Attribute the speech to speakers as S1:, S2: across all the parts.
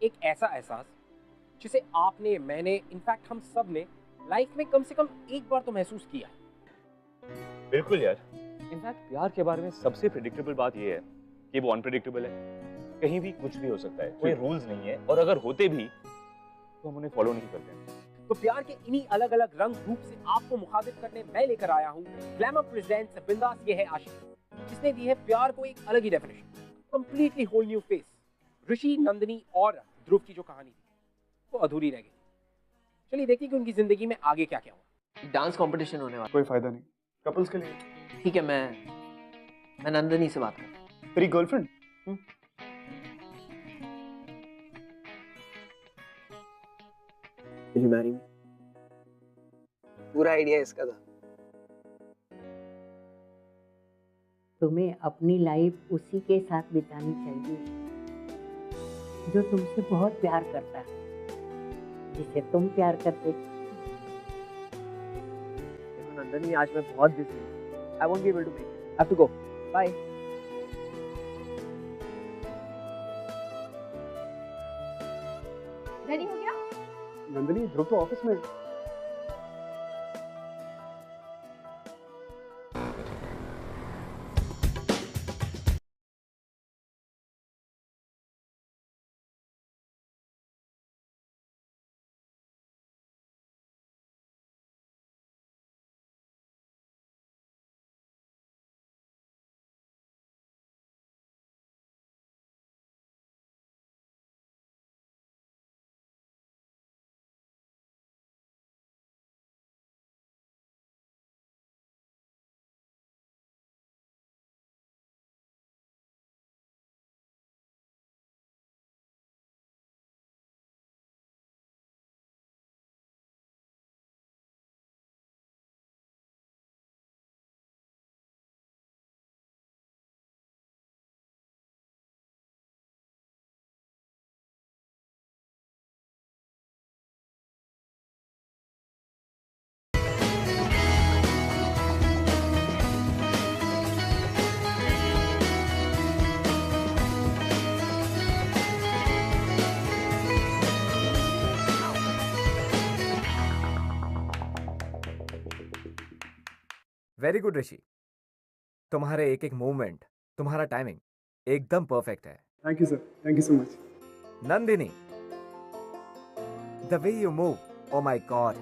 S1: एक ऐसा एहसास जिसे आपने, मैंने, इनफैक्ट हम सब ने लाइफ में कम से कम एक बार तो महसूस किया है।
S2: बिल्कुल यार, इनफैक्ट प्यार के बारे में सबसे प्रेडिक्टेबल बात यह है कि वो अनप्रेडिक्टेबल है। कहीं भी कुछ भी हो सकता है, कोई रूल्स नहीं है, और अगर होते भी तो हम उन्हें फॉलो नहीं करते।
S1: तो प्यार के इन्हीं अलग अलग रंग रूप से आपको मुखातिब करने मैं लेकर आया हूँ ग्लैमर प्रेजेंट्स बिंदास ये है आशिक, जिसने दी है प्यार को एक अलग ही definition, completely whole new face. Rishi, Nandini और ध्रुव की जो कहानी थी वो अधूरी रह गई। चलिए देखते हैं कि उनकी जिंदगी में आगे क्या क्या हुआ।
S3: डांस कंपटीशन होने वाला।
S4: कोई फायदा नहीं, कपल्स के लिए।
S3: ठीक है, मैं नंदिनी से बात करता हूँ।
S4: तेरी girlfriend?
S3: Will you marry me? पूरा आइडिया इसका था।
S5: तुम्हें अपनी लाइफ उसी के साथ बितानी चाहिए जो तुमसे बहुत प्यार करता है, जिसे तुम प्यार करते।
S3: देखो नंदनी, आज मैं बहुत बिजी हूँ। I won't be able to make it. I have to go. Bye.
S6: Ready हो गया?
S4: नंदिनी, ध्रुव तो ऑफिस में है।
S7: वेरी गुड ऋषि, तुम्हारे एक एक मूवमेंट, तुम्हारा टाइमिंग एकदम परफेक्ट है।
S4: Thank you sir, thank you so much.
S7: Nandini, the way you move, oh my God,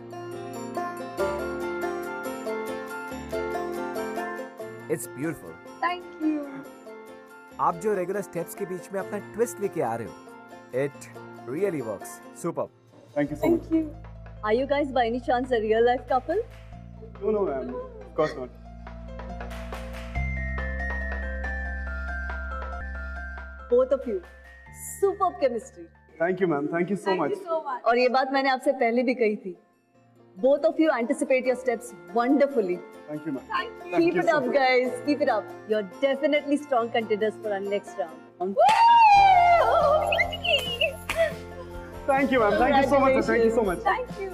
S7: it's beautiful.
S6: Thank you.
S7: आप जो रेगुलर स्टेप्स के बीच में अपना ट्विस्ट लेके आ रहे हो, it really works. Super.
S4: Thank you so much.
S6: Thank you. Are you guys by any chance a real life couple?
S4: No no ma'am, of course not.
S6: Both of you. Superb chemistry.
S4: Thank you ma'am, thank you so much.
S6: और ये बात मैंने आपसे पहले भी कही थी। Both of you anticipate your steps wonderfully.
S4: Thank you ma'am.
S6: Keep it up, guys. Keep it up. You're definitely strong contenders for our next round.
S4: Thank you ma'am, thank you so much, thank you so much.
S6: Thank you.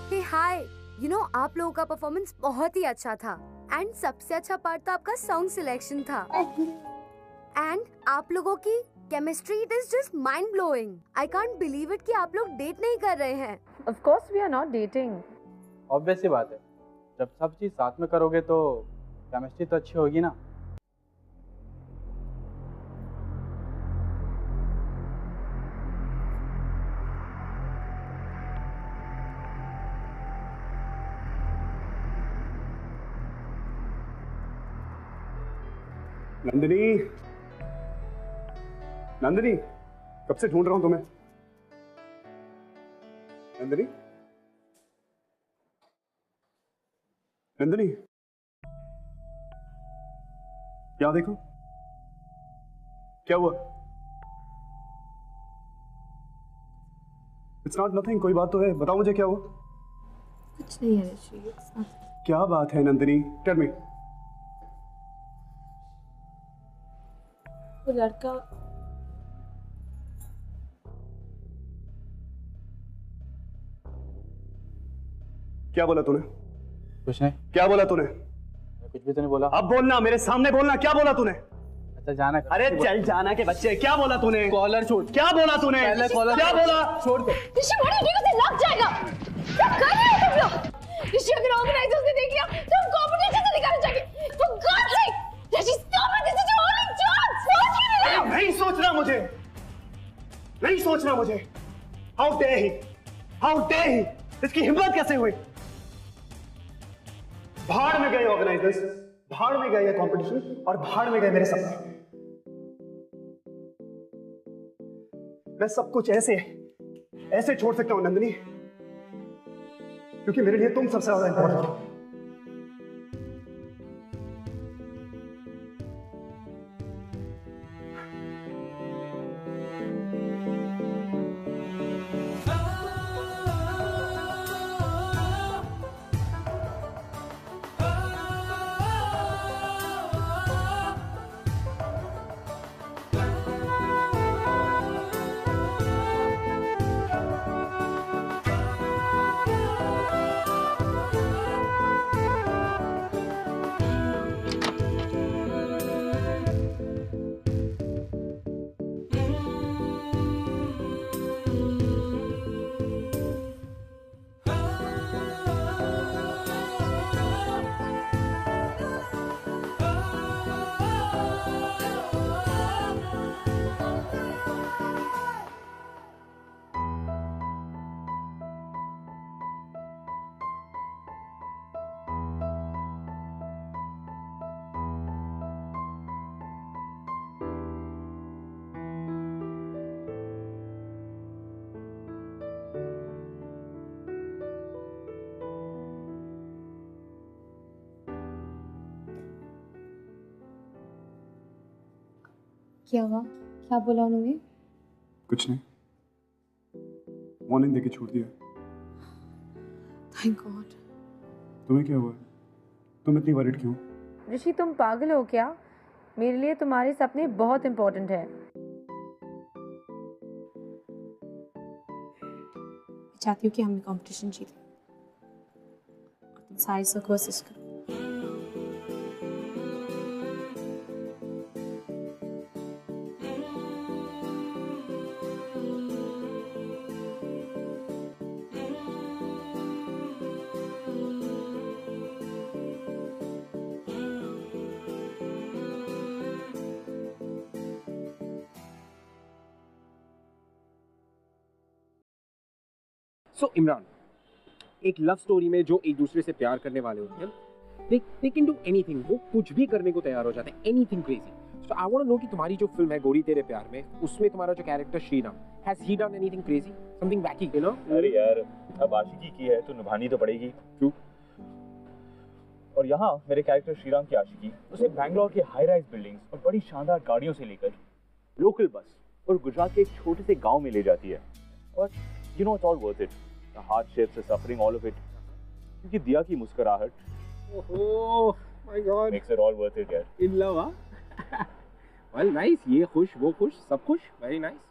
S8: Hey hi, you know आप लोगों का performance बहुत ही अच्छा था and सबसे अच्छा part तो आपका सॉन्ग सिलेक्शन था एंड आप लोगों की chemistry, it is just mind blowing. I can't believe it कि आप लोग डेट नहीं कर रहे हैं।
S9: Of course we are not dating.
S10: Obvious सी बात है, जब सब चीज साथ में करोगे तो केमिस्ट्री तो अच्छी होगी ना।
S4: नंदिनी, नंदिनी, कब से ढूंढ रहा हूं तुम्हें। नंदिनी, नंदिनी, क्या देखो, क्या हुआ? इट्स नॉट नथिंग, कोई बात तो है, बताओ मुझे क्या हुआ।
S6: कुछ नहीं है ऋषि।
S4: क्या बात है नंदिनी, टेल मी।
S6: वो लड़का
S4: क्या बोला तूने?
S10: कुछ नहीं।
S4: क्या बोला तूने?
S10: मैं कुछ भी तो नहीं बोला।
S4: अब बोलना, मेरे सामने बोलना, क्या बोला तूने?
S10: अच्छा जाना कर।
S4: अरे चल जाना के बच्चे, क्या बोला तूने?
S10: कॉलर छोड़।
S4: क्या बोला तूने?
S10: पहले कॉलर
S4: क्या बोला?
S10: छोड़ दो।
S11: ऋषि बड़ी जगह से लग जाएगा। क्या कर रहे हो तुम लोग? ऋषि अगर ऑर्गेनाइजर्स ने देख लिया तो हम कंपटीशन से निकाले जाएंगे। For God's sake, Rishi stop it, this is your only chance. सोच क्यों नहीं रहे हो?
S4: नहीं सोचना मुझे, नहीं सोचना मुझे। How dare he? How dare he? इसकी हिम्मत कैसे हुई? भाड़ में गए ऑर्गेनाइजर्स, भाड़ में गए ये कंपटीशन और भाड़ में गए मेरे सपने। मैं सब कुछ ऐसे छोड़ सकता हूं नंदिनी, क्योंकि मेरे लिए तुम सबसे ज्यादा इंपॉर्टेंट हो।
S11: क्या हुआ? क्या बोला उन्होंने?
S4: कुछ नहीं, वार्निंग देके छोड़ दिया।
S11: Thank God.
S4: तुम्हें क्या हुआ? तुम इतनी वरीड क्यों?
S9: ऋषि तुम पागल हो क्या? मेरे लिए तुम्हारे सपने बहुत इम्पोर्टेंट है।
S11: चाहती हूँ कि हम कंपटीशन जीतें और तुम सारे सबको असिस्ट करो।
S1: सो इमरान, एक लव स्टोरी में जो एक दूसरे से प्यार करने वाले होते हैं, they can do anything, वो कुछ भी करने को तैयार हो जाते हैं, anything crazy. So I want to know कि तुम्हारी जो फिल्म है गोरी तेरे प्यार में, उसमें तुम्हारा जो character Shriram, has he done anything crazy, something wacky, you know?
S2: अरे यार, अब आशिकी की है तो निभानी तो पड़ेगी। क्यों? और यहाँ मेरे कैरेक्टर श्रीराम की आशिकी उसे बैंगलोर के हाई राइज बिल्डिंग्स और बड़ी शानदार गाड़ियों से लेकर लोकल बस और गुजरात के एक छोटे से गांव में ले जाती है। और you know it's all worth it, the hardships, the suffering, all of it, क्योंकि दिया की मुस्कुराहट,
S1: Oh my God,
S2: makes it all worth it यार।
S1: in love, huh? Well, nice, ये खुश, वो खुश, सब खुश, very nice.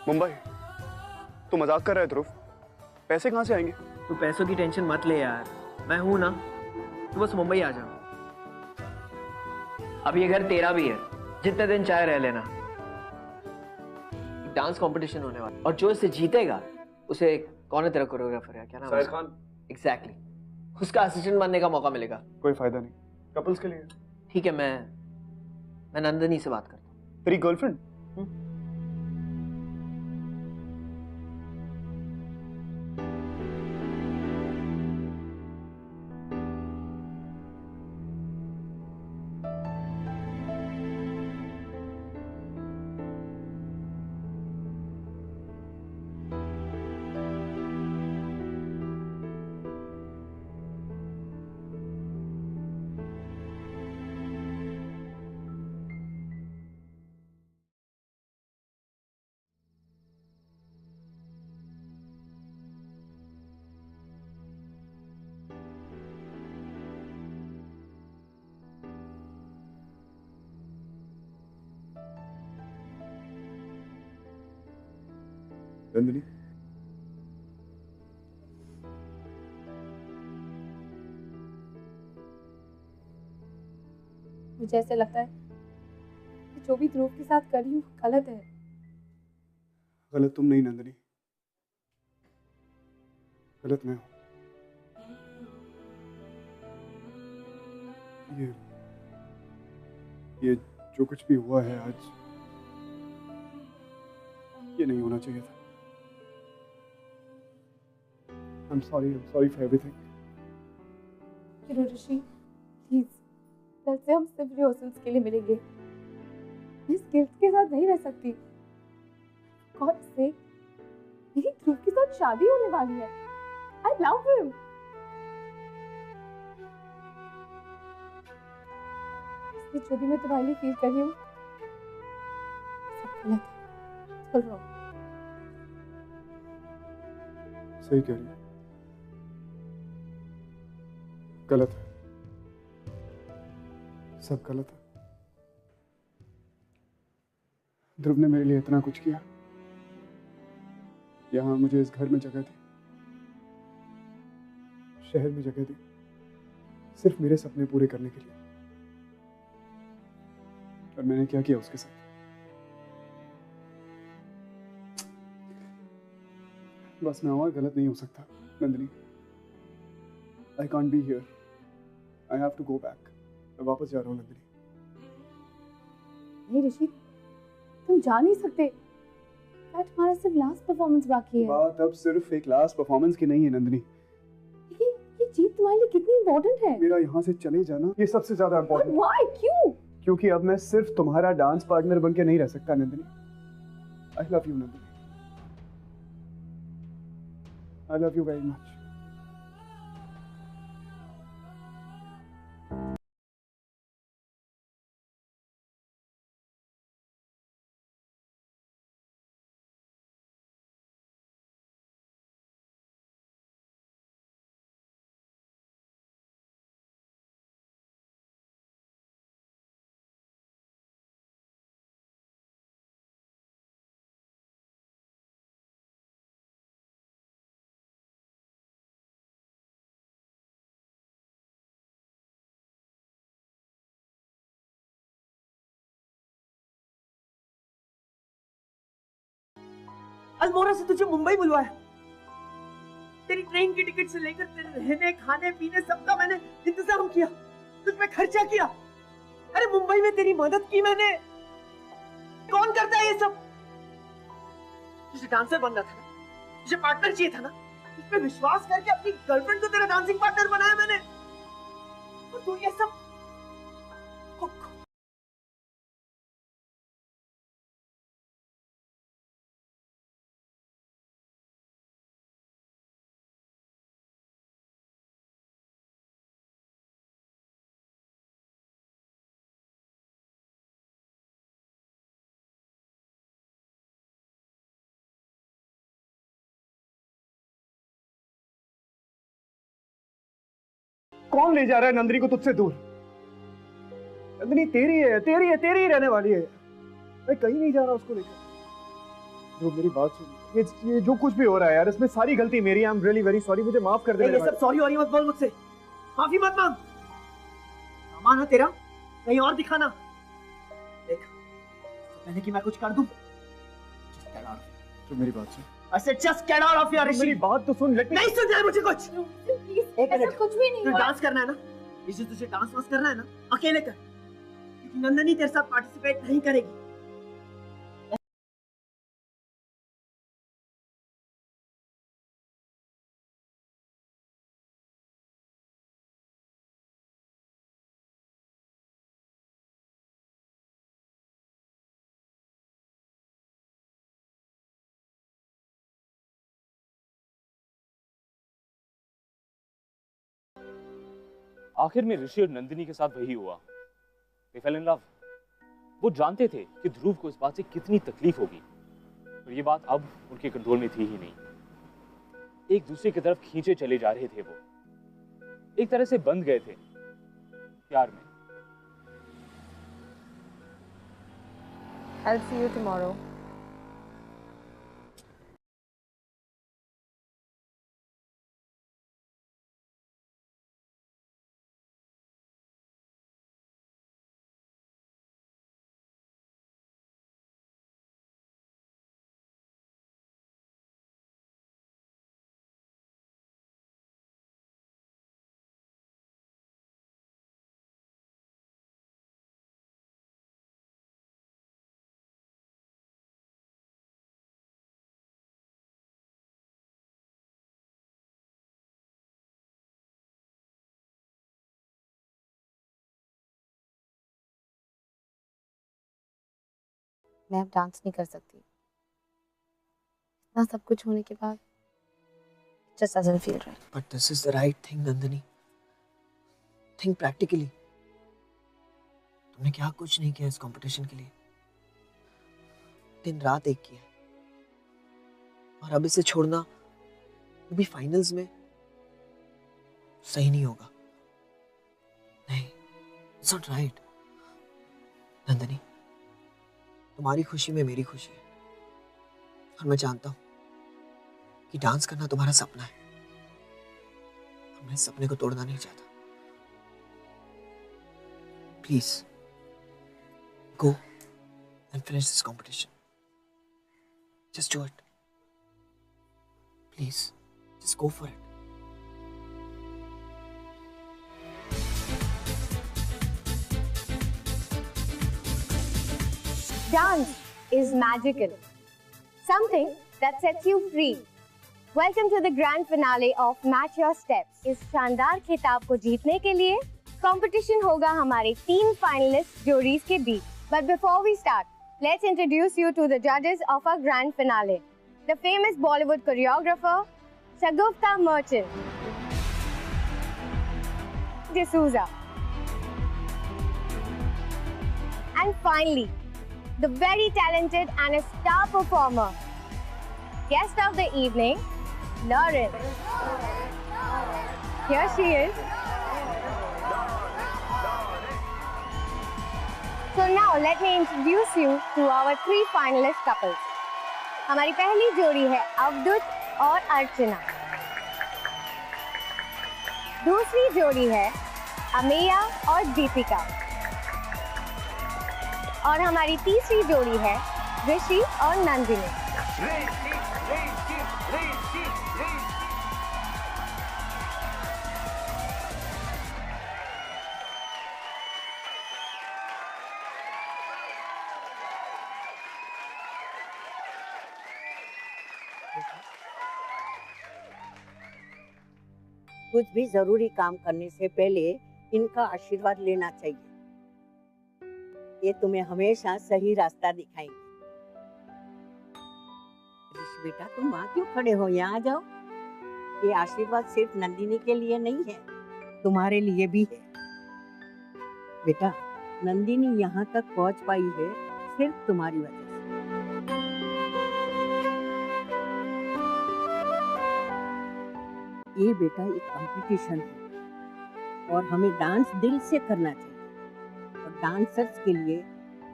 S4: मुंबई? तू मजाक कर रहा है ध्रुव? पैसे कहाँ से आएंगे?
S3: तू पैसों की टेंशन मत ले यार, मैं हूं ना। तू बस मुंबई आ जा। अब ये घर तेरा भी है, जितने दिन चाहे रह लेना। डांस कंपटीशन होने वाला और जो इसे जीतेगा उसे कौन है तेरा कोरियोग्राफर है, क्या नाम है?
S4: शाहिद खान।
S3: एग्जैक्टली, उसका असिस्टेंट बनने का मौका मिलेगा।
S4: कोई फायदा नहीं, कपल्स के लिए।
S3: ठीक है, मैं नंदनी से बात करता हूँ।
S4: तेरी गर्लफ्रेंड? नंदिनी,
S9: मुझे ऐसे लगता है कि जो भी ध्रुव के साथ कर रही हूँ गलत है।
S4: गलत तुम नहीं नंदिनी, गलत मैं हूं। ये जो कुछ भी हुआ है आज, ये नहीं होना चाहिए था। I'm sorry for everything.
S9: Rishi, please, कल से हम सिर्फ रिहर्सल्स के लिए मिलेंगे। मैं इस गिल्ट के साथ नहीं रह सकती। गॉड से मेरी ध्रुव के साथ शादी होने वाली है। I love him. इसलिए जो भी मैं तुम्हारे लिए फील कर रही हूँ सब गलत है। चल रहा हूँ।
S4: सही कह रही है, गलत है, सब गलत है। ध्रुव ने मेरे लिए इतना कुछ किया, यहाँ मुझे इस घर में जगह दी, शहर में जगह दी, सिर्फ मेरे सपने पूरे करने के लिए। और मैंने क्या किया उसके साथ? बस मैं और गलत नहीं हो सकता Nandini. I can't be here. I have to go back. मैं वापस जा रहा हूँ नंदिनी।
S9: नहीं ऋषि, तुम जा नहीं सकते। तुम्हारा सिर्फ लास्ट परफॉर्मेंस बाकी है।
S4: बात अब सिर्फ एक लास्ट परफॉर्मेंस की नहीं है नंदिनी।
S9: ये जीत तुम्हारे लिए कितनी इम्पोर्टेंट है।
S4: मेरा यहाँ से चले जाना ये सबसे ज्यादा इम्पोर्टेंट।
S9: Why? क्यों?
S4: क्योंकि अब मैं सिर्फ तुम्हारा डांस पार्टनर बन के नहीं रह सकता Nandini. I love you Nandini. I love you very much.
S3: Almora से तुझे मुंबई बुलवाया। तेरी ट्रेन की टिकट से लेकर तेरे रहने खाने पीने सबका मैंने इंतजाम किया, तुझ पे खर्चा किया। अरे मुंबई में तेरी मदद की मैंने। कौन करता है ये सब? तुझे डांसर बनना था ना, तुझे पार्टनर चाहिए था ना, तुझ पे विश्वास करके अपनी गर्लफ्रेंड को तेरा डांसिंग पार्टनर बनाया मैंने। और तू ये सब
S4: कौन ले जा रहा है नंदिनी को तुझसे दूर? नंदिनी तेरी है, तेरी है, तेरी ही रहने वाली है। मैं कहीं नहीं जा रहा उसको लेकर। जो मेरी बात सुन, ये जो कुछ भी हो रहा है यार, इसमें सारी गलती मेरी है। I am really very sorry, मुझे माफ कर दे।
S3: ये सब सॉरी और मत बोल मुझसे, माफी मत मांग। सामान है तेरा, कहीं और दिखाना। देख, पहले कि मैं कुछ कर दूं, just get out.
S4: तो मेरी बात सुन।
S3: I said just get out of here, ऋषि।
S4: मेरी बात तो सुन।
S3: नहीं सुन रहा मुझे कुछ।
S9: एक मिनट, कुछ भी नहीं
S3: तुझे
S9: हुआ।
S3: डांस करना है ना? ऋषि तुझे डांस वांस करना है ना? अकेले कर, क्योंकि नंदनी तेरे साथ पार्टिसिपेट नहीं करेगी।
S2: आखिर में ऋषि और नंदिनी के साथ वही हुआ। They fell in love. वो जानते थे कि ध्रुव को इस बात से कितनी तकलीफ होगी, और ये बात अब उनके कंट्रोल में थी ही नहीं। एक दूसरे की तरफ खींचे चले जा रहे थे। वो एक तरह से बंध गए थे प्यार में।
S9: I'll see you tomorrow. मैं अब डांस नहीं कर सकती। इतना सब कुछ होने के बाद just doesn't feel right.
S3: But this is the right thing, Nandini. Think practically. तुमने क्या कुछ नहीं किया इस कंपटीशन के लिए। दिन रात एक किया, और अब इसे छोड़ना, वो भी फाइनल्स में, सही नहीं होगा। नहीं, it's not right. नंदनी, तुम्हारी खुशी में मेरी खुशी है, और मैं जानता हूं कि डांस करना तुम्हारा सपना है, और मैं इस सपने को तोड़ना नहीं चाहता। Please go and finish this competition. Just do it, please, just go for it.
S8: Dance is magical, something that sets you free. Welcome to the grand finale of Match Your Steps. इस शानदार खिताब को जीतने के लिए competition होगा हमारे 3 finalist जोड़ीज के बीच. But before we start, let's introduce you to the judges of our grand finale. The famous Bollywood choreographer Shagufta Merchant, D'Souza, and finally, the very talented and a star performer, guest of the evening, Lauren. Here she is. So now let me introduce you to our 3 finalist couples. हमारी पहली जोड़ी है अवधुत और अर्चना. दूसरी जोड़ी है अमेया और दीपिका. और हमारी तीसरी जोड़ी है ऋषि और नंदिनी.
S5: कुछ भी जरूरी काम करने से पहले इनका आशीर्वाद लेना चाहिए. ये तुम्हें हमेशा सही रास्ता दिखाएंगे. ऋषि बेटा, तुम वहाँ क्यों खड़े हो? यहाँ आ जाओ. ये आशीर्वाद सिर्फ नंदिनी के लिए नहीं है, तुम्हारे लिए भी है. बेटा, नंदिनी यहाँ तक पहुँच पाई है सिर्फ तुम्हारी वजह से. ये बेटा एक कंपटीशन है, और हमें डांस दिल से करना चाहिए। और डांसर्स के लिए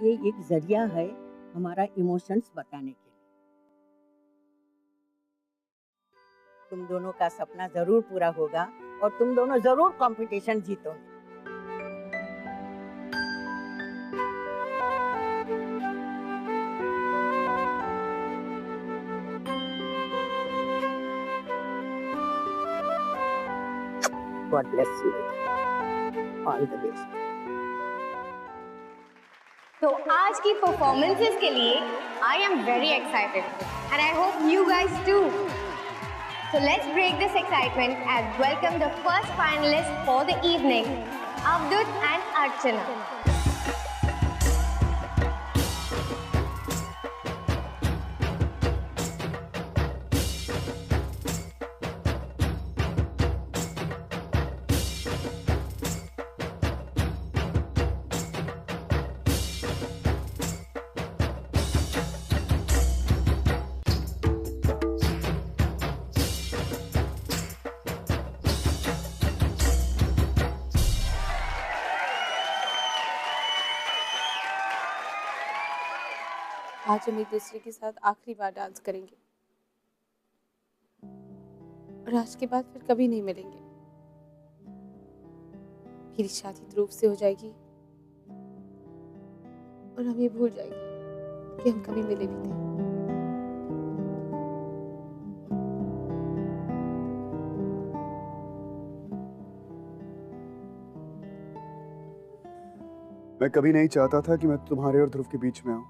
S5: ये एक जरिया है हमारा इमोशंस बताने के लिए। तुम दोनों का सपना जरूर पूरा होगा और तुम दोनों जरूर competition जीतोगे। God bless you. All the best.
S8: तो आज की परफॉर्मेंसेस के लिए I am very excited and I hope you guys too. So let's break this excitement and welcome the first finalist for the evening, Avdut and Archana.
S9: आज हम एक दूसरे के साथ आखिरी बार डांस करेंगे और आज के बाद फिर कभी नहीं मिलेंगे। मेरी शादी ध्रुव से हो जाएगी और हम ये भूल जाएंगे कि हम कभी मिले भी थे।
S4: मैं कभी नहीं चाहता था कि मैं तुम्हारे और ध्रुव के बीच में आऊं।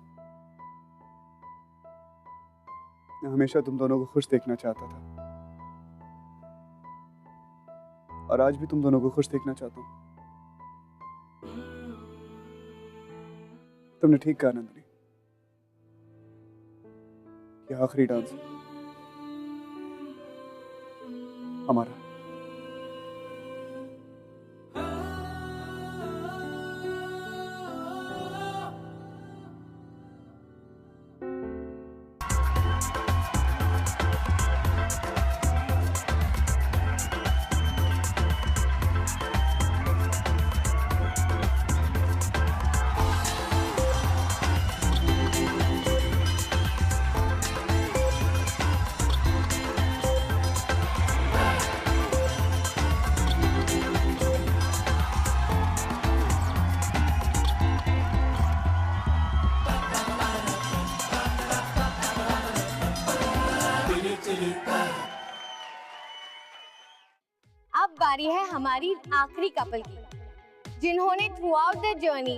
S4: मैं हमेशा तुम दोनों को खुश देखना चाहता था और आज भी तुम दोनों को खुश देखना चाहता हूं। तुमने ठीक कहा नंदिनी, ये आखिरी डांस हमारा।
S8: अब बारी है हमारी आखिरी कपल की, जिन्होंने through out the journey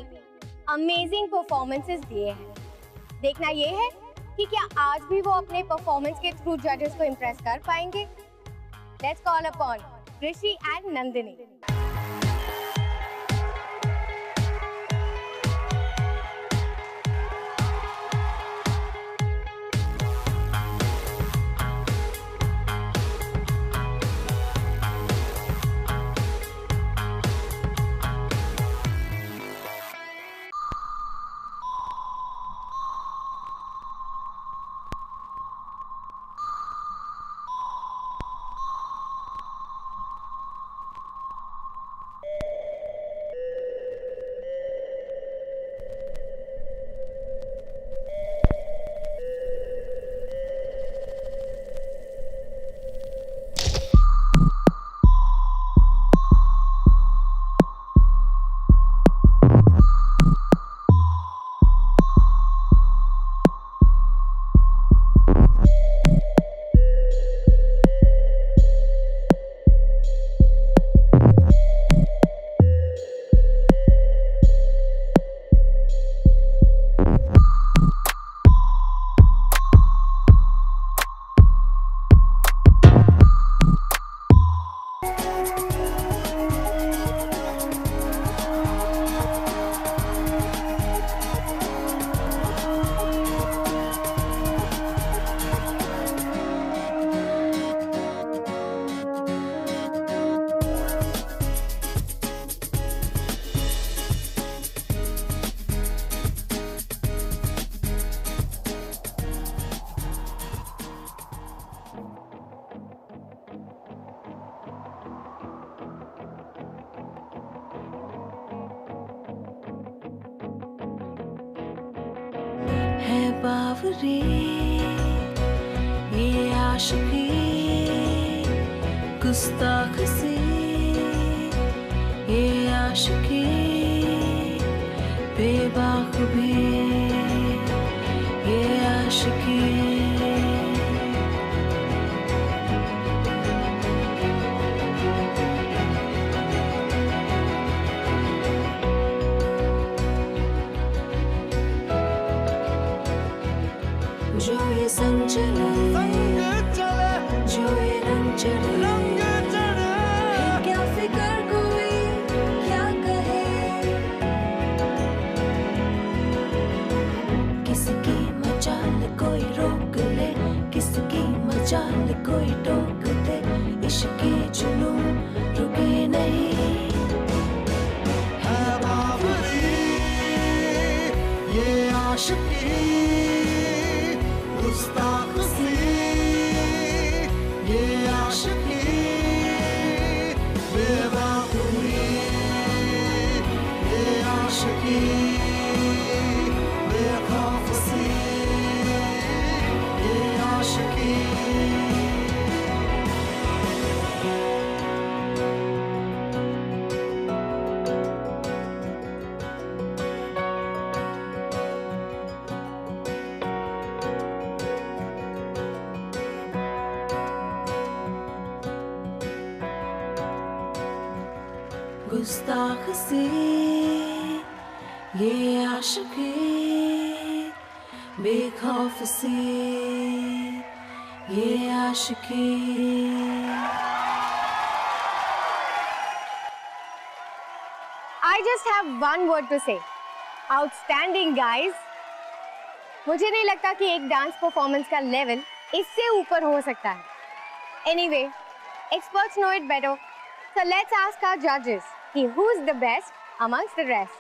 S8: amazing performances दिए हैं। देखना ये है कि क्या आज भी वो अपने परफॉर्मेंस के थ्रू जजेस को इम्प्रेस कर पाएंगे। Let's call upon Rishi and Nandini.
S12: बेबावरी ये आशिकी गुस्ताख सी ये आशिकी बेबाखुबी ये आशिकी जो ये संग चले जो ये रंग चढ़े क्या फिकर कोई क्या कहे किसकी मचाल कोई रोक ले किसकी मचाल कोई टोक दे इश्क के जुनून रुके नहीं है बावरी ये आशिकी गुस्ताख सी ये आशिकी बेबाखुबी ये आशिकी बेखौफ सी ये आशिकी गुस्ताख सी ये आशिकी बेखौफ सी ये आशिकी
S8: I just have one word to say. Outstanding, guys. मुझे नहीं लगता कि एक डांस परफॉर्मेंस का लेवल इससे ऊपर हो सकता है. Anyway, experts know it better. So let's ask our judges, who's the best amongst the rest?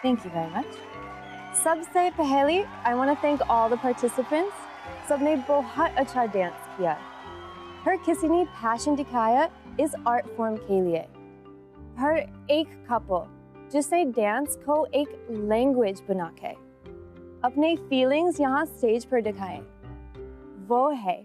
S9: Thank you very much. सबसे पहले I want to thank all the participants. सबने बहुत अच्छा डांस किया. हर किसी ने पैशन दिखाया इस आर्ट फॉर्म के लिए. हर एक कपल जिसने डांस को एक लैंग्वेज बना के अपने फीलिंग्स यहाँ स्टेज पर दिखाए, वो है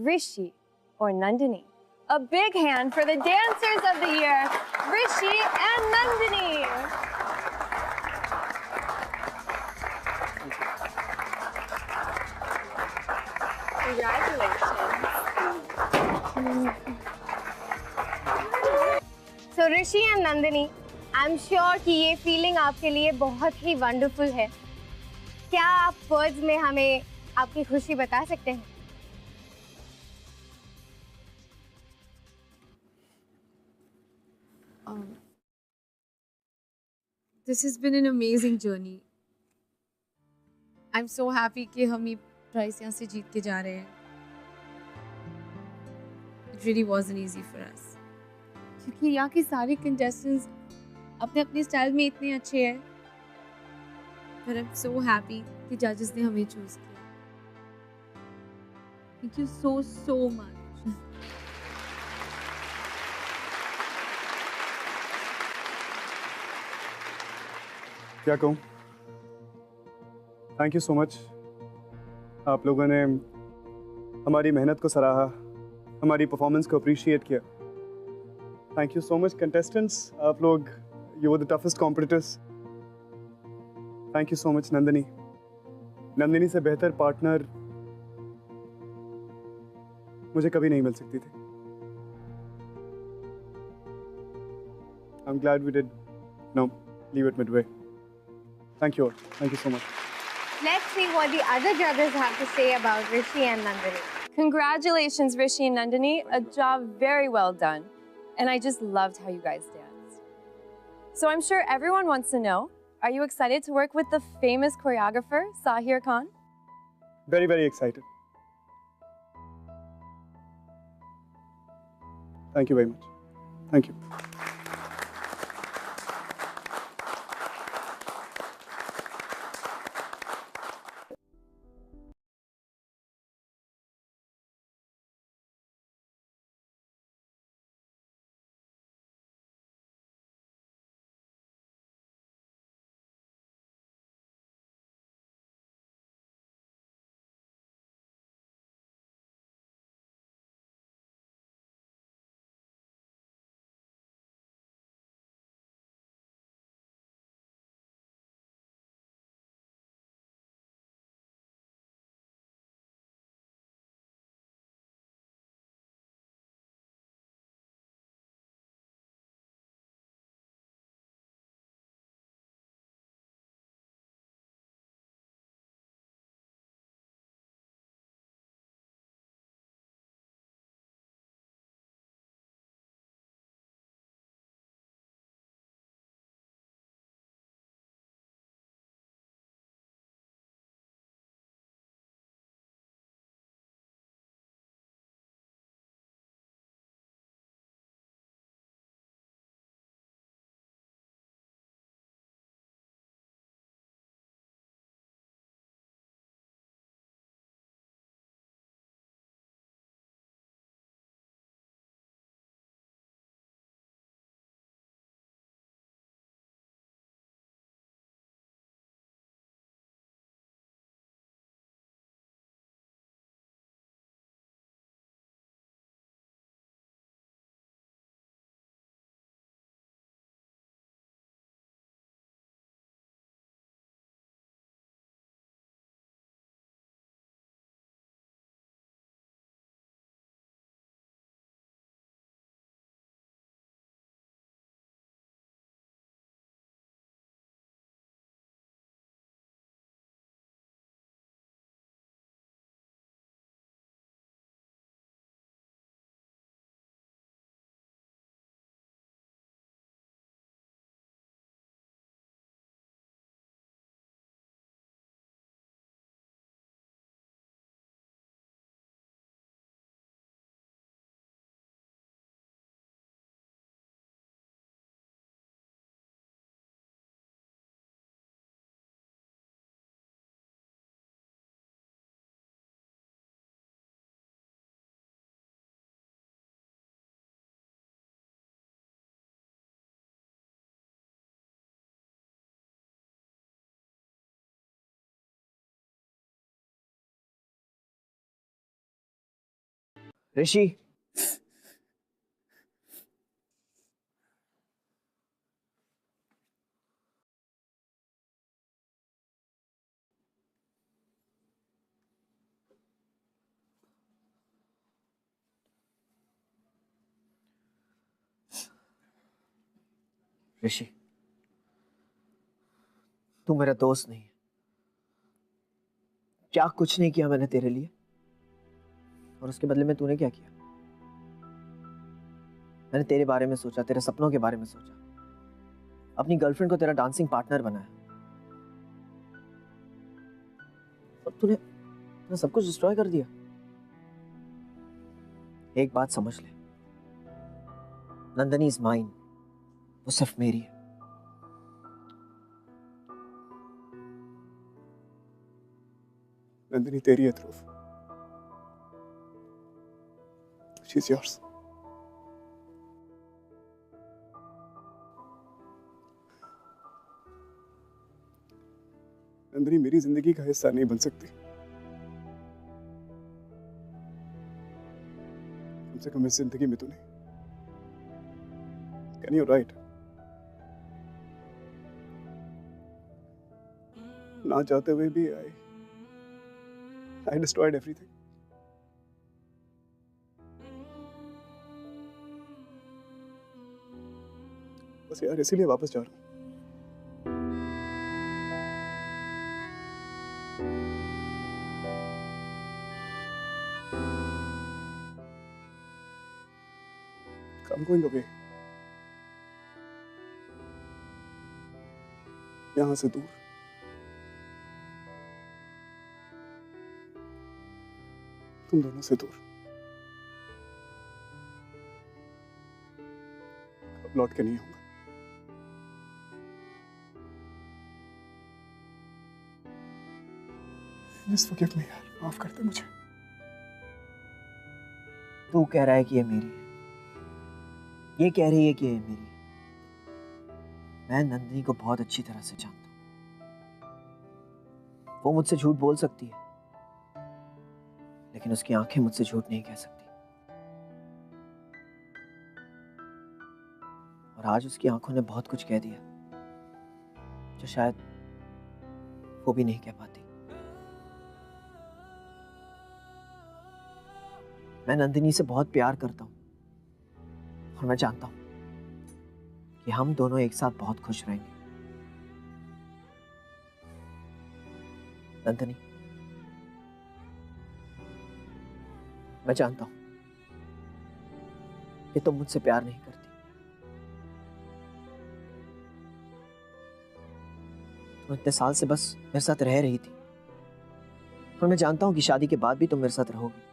S9: Rishi or Nandini. A big hand for the dancers of the year, Rishi and Nandini.
S8: So Rishi and Nandini, I'm sure कि ये फीलिंग आपके लिए बहुत ही वंडरफुल है. क्या आप वर्ड्स में हमें आपकी खुशी बता सकते हैं?
S13: This has been an amazing journey. I'm so happy कि हम ये प्राइस यहाँ से जीत के जा रहे हैं. It really wasn't easy for us. क्योंकि यहाँ के सारे contestants अपने अपने स्टाइल में इतने अच्छे हैं. But I'm so happy कि judges ने हमें choose किया. Thank you so much.
S4: क्या कहूँ? Thank you so much. आप लोगों ने हमारी मेहनत को सराहा, हमारी परफॉर्मेंस को अप्रिशिएट किया. Thank you so much contestants. आप लोग you were the toughest competitors. Thank you so much Nandini. Nandini से बेहतर पार्टनर मुझे कभी नहीं मिल सकती थी. I am glad we did no leave it midway. Thank you all. Thank you so much.
S8: Let's see what the other judges have to say about Rishi and Nandini.
S9: Congratulations, Rishi and Nandini. A job very well done. And I just loved how you guys danced. So I'm sure everyone wants to know, are you excited to work with the famous choreographer, Sahir Khan?
S4: Very, very excited. Thank you very much. Thank you.
S14: ऋषि, ऋषि, तू मेरा दोस्त नहीं है। क्या कुछ नहीं किया मैंने तेरे लिए, और उसके बदले में तूने क्या किया? मैंने तेरे बारे में सोचा, तेरे सपनों के बारे में सोचा, अपनी गर्लफ्रेंड को तेरा डांसिंग पार्टनर बनाया, और तूने सब कुछ डिस्ट्रॉय कर दिया। एक बात समझ ले, नंदनी इज माइन, वो सिर्फ मेरी है।
S4: नंदिनी तेरी है ध्रुव, शी इज योर्स। नंदिनी मेरी जिंदगी का हिस्सा नहीं बन सकती, कम से कम इस जिंदगी में तो नहीं। Can you right? ना चाहते हुए भी I destroyed everything. बस यार इसीलिए वापस जा रहा हूँ। I'm going away. यहाँ से दूर। तुम दोनों से दूर। अब लौट के नहीं आऊंगा। Just forgive me यार, माफ कर दे मुझे।
S14: तू कह रहा है कि ये मेरी है, ये कह रही है कि ये मेरी है। मैं नंदिनी को बहुत अच्छी तरह से जानता हूँ। वो मुझसे झूठ बोल सकती है, लेकिन उसकी आंखें मुझसे झूठ नहीं कह सकती। और आज उसकी आंखों ने बहुत कुछ कह दिया जो शायद वो भी नहीं कह पाती। मैं नंदिनी से बहुत प्यार करता हूँ, और मैं जानता हूँ कि हम दोनों एक साथ बहुत खुश रहेंगे। नंदिनी, मैं जानता हूं कि तुम मुझसे प्यार नहीं करती। तुम इतने साल से बस मेरे साथ रह रही थी, और मैं जानता हूं कि शादी के बाद भी तुम मेरे साथ रहोगी।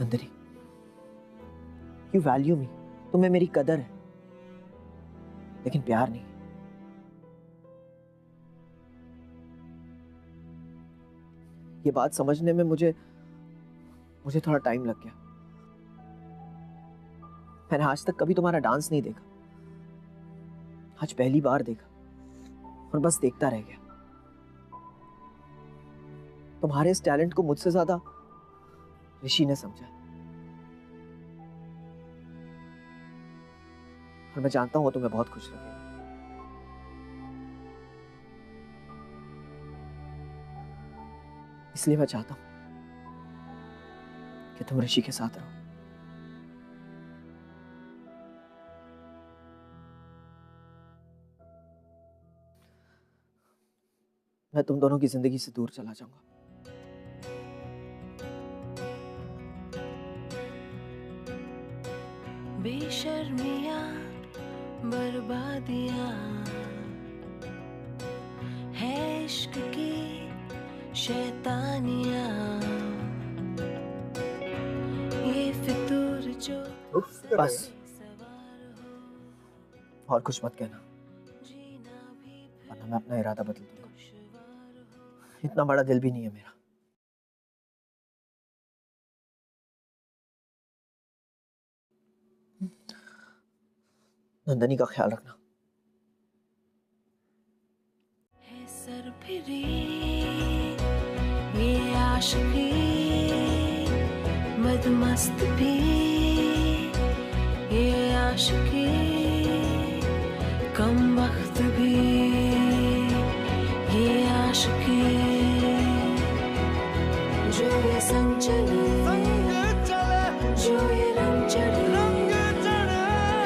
S14: नंदिनी, यू वैल्यू मी, तुम्हें मेरी कदर है, लेकिन प्यार नहीं। ये बात समझने में मुझे थोड़ा टाइम लग गया। मैंने आज तक कभी तुम्हारा डांस नहीं देखा, आज पहली बार देखा, और बस देखता रह गया। तुम्हारे इस टैलेंट को मुझसे ज्यादा ऋषि ने समझा, और मैं जानता हूं वो तुम्हें बहुत खुश रखेगा। इसलिए मैं चाहता हूं कि तुम ऋषि के साथ रहो। मैं तुम दोनों की जिंदगी से दूर चला जाऊंगा।
S12: बेशर्मियां बर्बादियां है इश्क की शैतानियां, ये फितूर जो
S14: बस और कुछ मत कहना, वरना मैं अपना इरादा बदल दूंगा। इतना बड़ा दिल भी नहीं है मेरा। नंदनी का ख्याल रखना।
S12: है सरफिरी ये आशिकी मदमस्त भी ये आशिकी, कम वक्त भी ये आशिकी, जो ये संग चले, जो ये रंग चढ़े,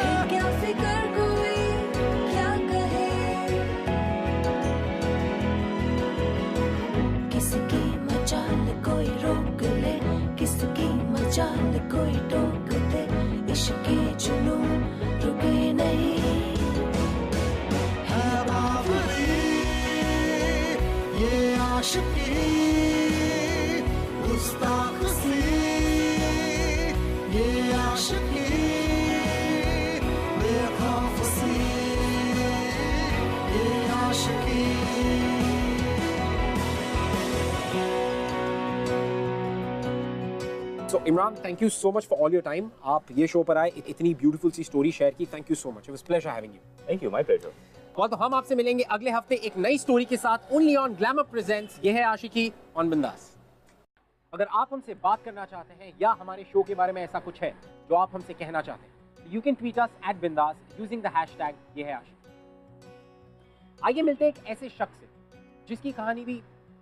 S12: फिर क्या फिक्र कोई क्या कहे, किसकी मचाल कोई रोक ले, किसकी मचाल कोई टोक दे, इश्क के जुनून रुके नहीं, है बावरी ये आशिकी, गुस्ताख सी ये आशिकी, बेखौफ सी ये आशिकी।
S1: So Imran, thank you so much for all your time. आप ये शो पर आए, इतनी ब्यूटीफुल सी स्टोरी शेयर की. Thank you so much. It was a pleasure having you.
S2: Thank you, my pleasure.
S1: तो हम आपसे मिलेंगे अगले हफ्ते एक नई स्टोरी के साथ. Only on Glamour Presents. ये है आशिकी on बिंदास. अगर आप हमसे बात करना चाहते हैं या हमारे शो के बारे में ऐसा कुछ है जो आप हमसे कहना चाहते हैं, you can tweet us @bindas using the hashtag ये है आशिकी. आइए मिलते हैं एक ऐसे शख्स से जिसकी कहानी भी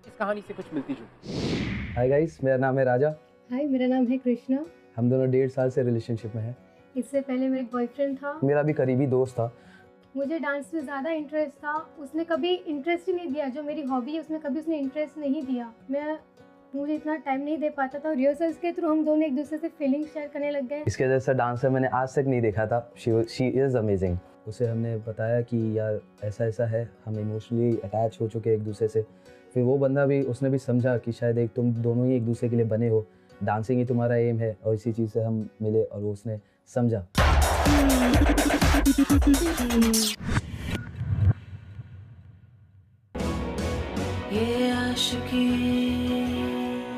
S1: इस कहानी से कुछ मिलती जुलती.
S15: हाय गाइस, मेरा नाम है राजा.
S16: हाय, मेरा नाम है कृष्णा.
S15: हम दोनों 1.5 साल से रिलेशनशिप में हैं.
S16: इससे पहले मेरा एक बॉयफ्रेंड था.
S15: मेरा भी करीबी दोस्त था.
S16: मुझे डांस में ज़्यादा इंटरेस्ट था. उसने कभी इंटरेस्ट ही नहीं दिया. जो मेरी हॉबी है उसमें कभी उसने इंटरेस्ट नहीं दिया. मुझे इतना टाइम नहीं दे पाता था. रिहर्सल्स के थ्रू हम दोनों एक दूसरे से फीलिंग शेयर करने लग गए.
S15: इसके जैसा डांसर मैंने आज तक नहीं देखा था. She is amazing. उसे हमने बताया कि यार ऐसा ऐसा है, हम इमोशनली अटैच हो चुके एक दूसरे से. फिर वो बंदा भी, उसने भी समझा कि शायद एक तुम दोनों ही एक दूसरे के लिए बने हो, डांसिंग ही तुम्हारा एम है और इसी चीज़ से हम मिले, और उसने समझा.
S12: ये आशिकी